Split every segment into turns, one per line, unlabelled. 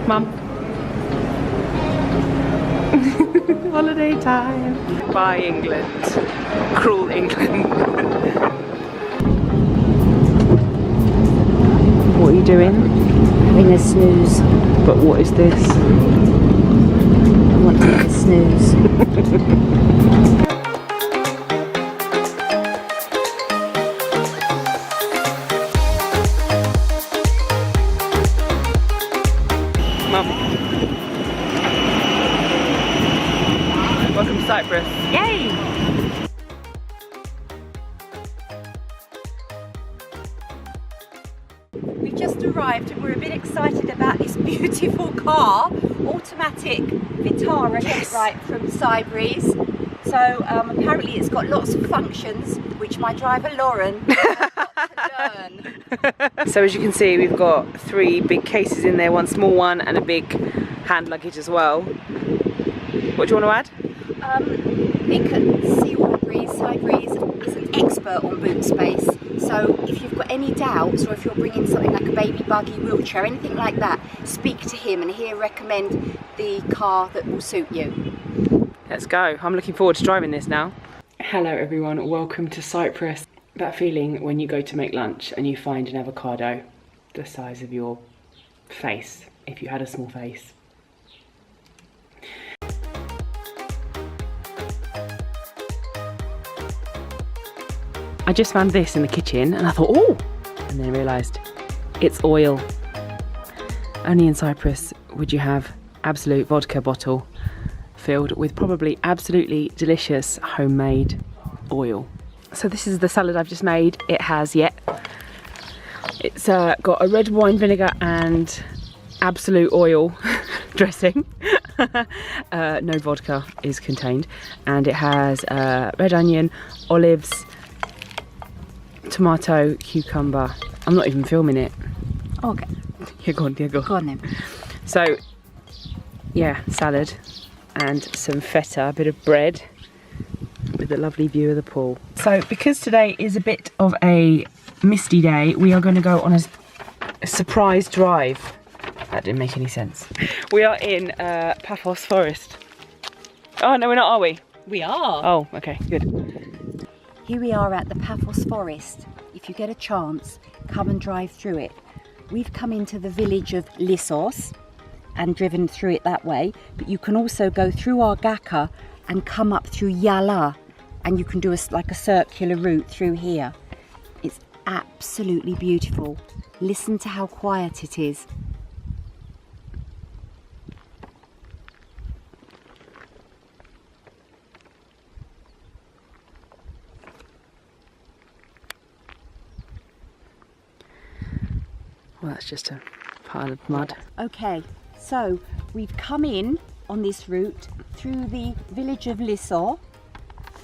Mum. Holiday time. Bye England. Cruel England. What are you doing?
Having a snooze.
But what is this?
I want to have a snooze.
Mum. Welcome to Cyprus.
Yay! We've just arrived and we're a bit excited about this beautiful car, automatic Vitara,
Yes.
right, from Cyprus. So apparently it's got lots of functions which my driver Lauren has got to learn.
So as you can see, we've got 3 big cases in there, 1 small one and a big hand luggage as well. What do you want to add?
Nick at Cyprus is an expert on boot space. So if you've got any doubts, or if you're bringing something like a baby buggy, wheelchair, anything like that, speak to him and he'll recommend the car that will suit you.
Let's go. I'm looking forward to driving this now. Hello everyone, welcome to Cyprus. That feeling when you go to make lunch and you find an avocado the size of your face, if you had a small face. I just found this in the kitchen and I thought, oh, and then realised it's oil. Only in Cyprus would you have Absolute vodka bottle filled with probably absolutely delicious homemade oil. So this is the salad I've just made. It has, it's got a red wine vinegar and Absolute oil dressing. No vodka is contained, and it has red onion, olives, tomato, cucumber. I'm not even filming it.
Okay.
Yeah, go on, yeah, go.
Go on then.
So, yeah, salad and some feta, a bit of bread with a lovely view of the pool. So, because today is a bit of a misty day, we are going to go on a surprise drive. That didn't make any sense. We are in Paphos Forest. Oh, no, we're not, are we?
We are.
Oh, okay, good.
Here we are at the Paphos Forest. If you get a chance, come and drive through it. We've come into the village of Lissos and driven through it that way, but you can also go through Argaka and come up through Yala, and you can do like a circular route through here. It's absolutely beautiful. Listen to how quiet it is.
Well, that's just a pile of mud.
Okay, so we've come in on this route through the village of Lissos,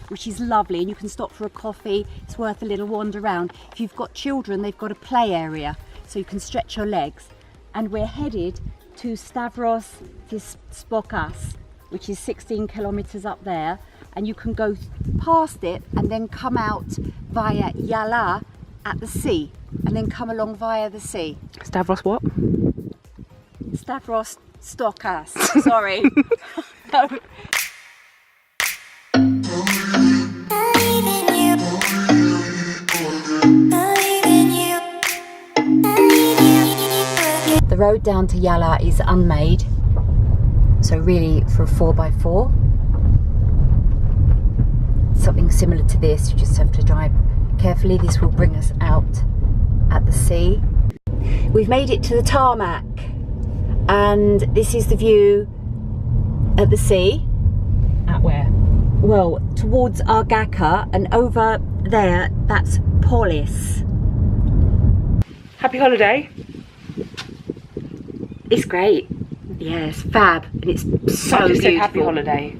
which is lovely, and you can stop for a coffee. It's worth a little wander around. If you've got children, they've got a play area so you can stretch your legs. And we're headed to Stavros Spokas, which is 16 kilometers up there, and you can go past it and then come out via Yala at the sea, and then come along via the sea.
Stavros what?
Stavros Stokas, sorry. No. The road down to Yala is unmade, so really for a 4x4, something similar to this, you just have to drive carefully. This will bring us out at the sea. We've made it to the tarmac, and this is the view at the sea.
At where?
Well, towards Argaka, and over there, that's Polis.
Happy holiday.
It's great. Yes, fab, and it's so
I just
beautiful.
said happy holiday.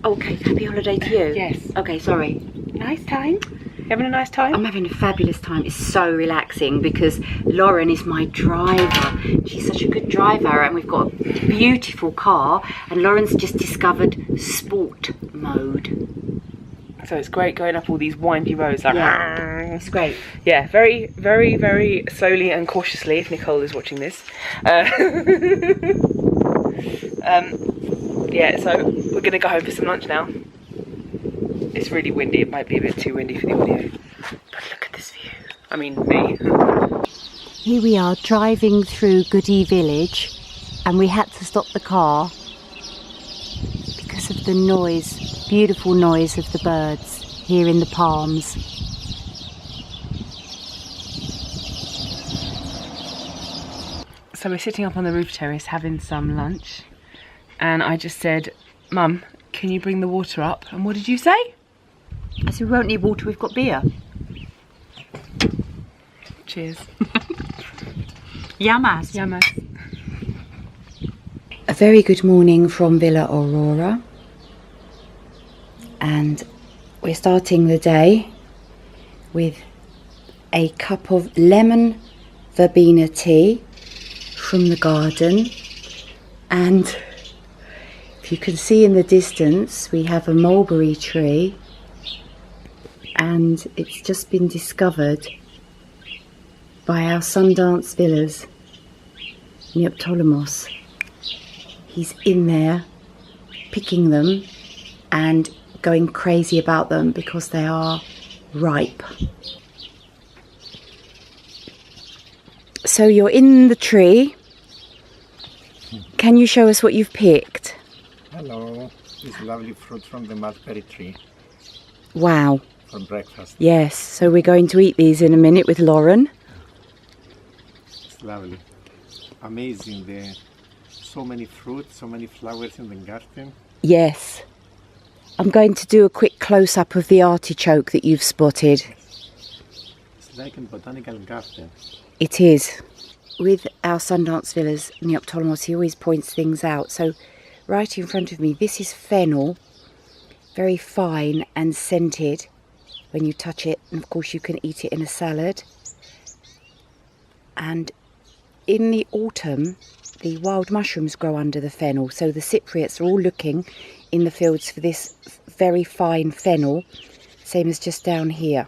Okay, happy holiday to you.
Yes.
Okay, sorry.
Nice time. You having a nice time?
I'm having a fabulous time. It's so relaxing because Lauren is my driver. She's such a good driver, and we've got a beautiful car, and Lauren's just discovered sport mode.
So it's great going up all these windy roads. Like,
Yeah, it's great.
yeah, very, very, very slowly and cautiously, if Nicole is watching this. Yeah, so we're going to go home for some lunch now. It's really windy. It might be a bit too windy for the audio. But look at this view. I mean, me.
Here we are driving through Goody Village, and we had to stop the car because of the noise, beautiful noise of the birds here in the palms.
So we're sitting up on the roof terrace having some lunch, and I just said, Mum, can you bring the water up? And what did you say?
I said, we won't need water, we've got beer.
Cheers.
Yamas.
Yamas.
A very good morning from Villa Aurora, and we're starting the day with a cup of lemon verbena tea from the garden, and if you can see in the distance we have a mulberry tree, and it's just been discovered by our Sundance villas, Neoptolemus. He's in there picking them and going crazy about them because they are ripe. So you're in the tree. Can you show us what you've picked?
Hello, this lovely fruit from the mulberry tree
Wow.
for breakfast.
Yes, so we're going to eat these in a minute with Lauren.
It's lovely. Amazing. So many fruits, so many flowers in the garden.
Yes. I'm going to do a quick close-up of the artichoke that you've spotted.
It's like a botanical garden.
It is. With our Sundance villas, Neoptolemus, he always points things out. So right in front of me, this is fennel, very fine and scented when you touch it. And of course you can eat it in a salad. And in the autumn, the wild mushrooms grow under the fennel. So the Cypriots are all looking in the fields for this very fine fennel, same as just down here.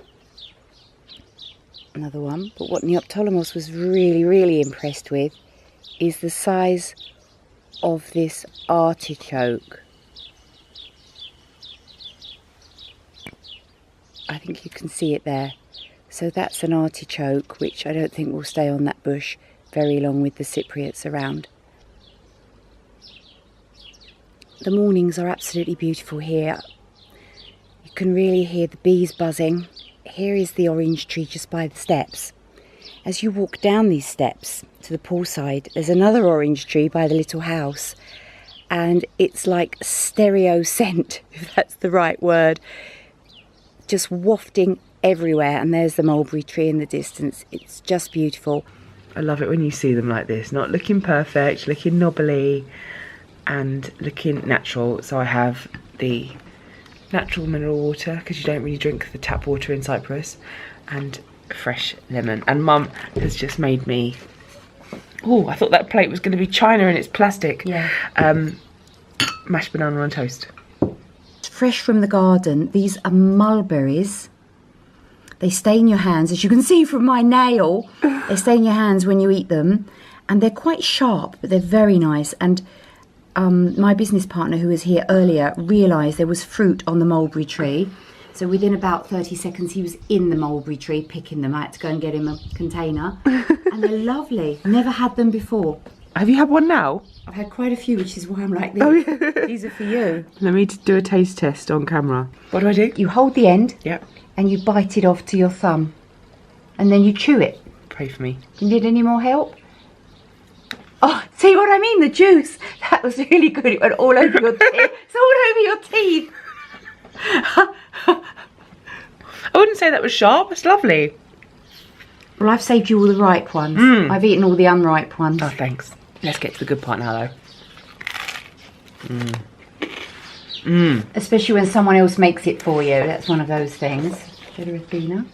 Another one. But what Neoptolemus was really, really impressed with is the size of this artichoke. I think you can see it there. So that's an artichoke, which I don't think will stay on that bush very long with the Cypriots around. The mornings are absolutely beautiful here. You can really hear the bees buzzing. Here is the orange tree just by the steps. As you walk down these steps to the poolside, there's another orange tree by the little house, and it's like stereo scent, if that's the right word, just wafting everywhere. And there's the mulberry tree in the distance. It's just beautiful.
I love it when you see them like this, not looking perfect, looking knobbly and looking natural. So I have the natural mineral water, because you don't really drink the tap water in Cyprus, and fresh lemon. And Mum has just made me, oh, I thought that plate was going to be china and it's plastic.
Yeah.
Mashed banana on toast.
Fresh from the garden. These are mulberries. They stay in your hands, as you can see from my nail. They stay in your hands when you eat them, and they're quite sharp, but they're very nice. And my business partner, who was here earlier, realised there was fruit on the mulberry tree. So within about 30 seconds, he was in the mulberry tree picking them. I had to go and get him a container. And they're lovely. Never had them before.
Have you had one now?
I've had quite a few, which is why I'm like this.
Oh, yeah.
These are for you.
Let me do a taste test on camera. What do I do?
You hold the end.
Yep.
And you bite it off to your thumb. And then you chew it.
Pray for me.
You need any more help? Oh, see what I mean? The juice. That was really good. It went all over your teeth. It's all over your teeth.
I wouldn't say that was sharp. It's lovely.
Well, I've saved you all the ripe ones. I've eaten all the unripe ones.
Oh, thanks. Let's get to the good part now, though.
Especially when someone else makes it for you. That's one of those things. Sugar Athena.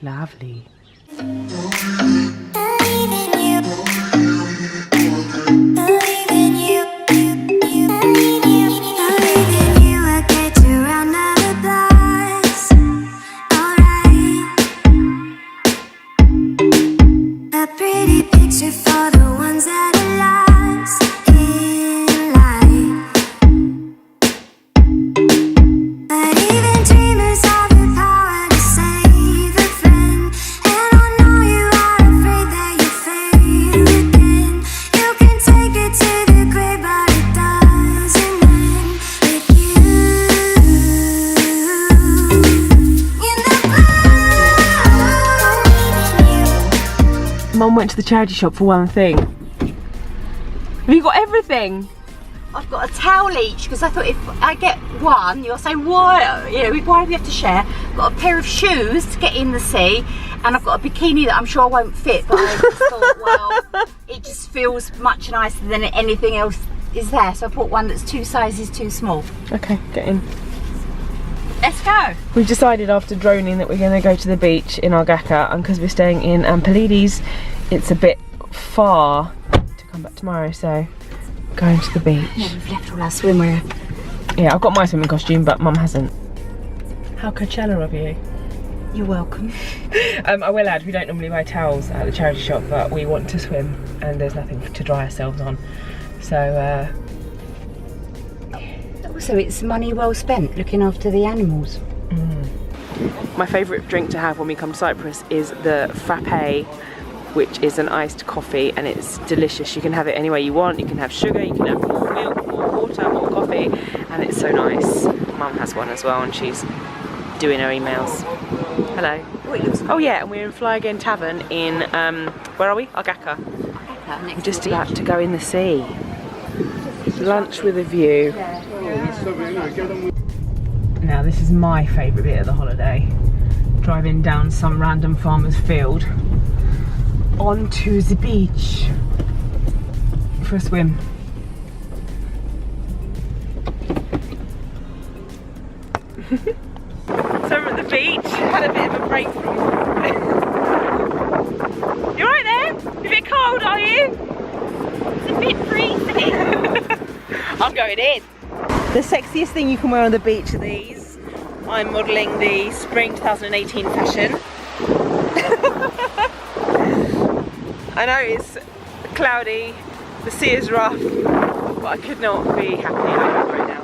Lovely.
A pretty picture for the ones that are lost.
Mum went to the charity shop for one thing. Have you got everything?
I've got a towel each because I thought if I get one, you'll say why? You know, why do we have to share? I've got a pair of shoes to get in the sea, and I've got a bikini that I'm sure won't fit. But I just thought, well, it just feels much nicer than anything else is there. So I bought one that's 2 sizes too small.
Okay, get in.
Let's go.
We've decided after droning that we're going to go to the beach in Argaka, and because we're staying in Pallades, it's a bit far to come back tomorrow, so going to the beach.
Yeah, we've left all our swimwear.
Yeah, I've got my swimming costume, but Mum hasn't. How Coachella of you.
You're welcome.
I will add, we don't normally buy towels at the charity shop, but we want to swim and there's nothing to dry ourselves on. So,
Also, it's money well spent looking after the animals.
my favourite drink to have when we come to Cyprus is the frappe, which is an iced coffee, and it's delicious. You can have it any way you want. You can have sugar, you can have more milk, more water, more coffee, and it's so nice. Mum has one as well, and she's doing her emails. Hello. Oh yeah, and we're in Fly Again Tavern in, where are we? Argaka. We're just about to go in the sea. Lunch with a view. Now this is my favourite bit of the holiday. Driving down some random farmer's field onto the beach for a swim. So we're at the beach, had a bit of a break from... You alright there? You're a bit cold, are you?
It's a bit freezing.
I'm going in. The sexiest thing you can wear on the beach are these. I'm modelling the spring 2018 fashion. I know it's cloudy, the sea is rough, but I could not be happier right now.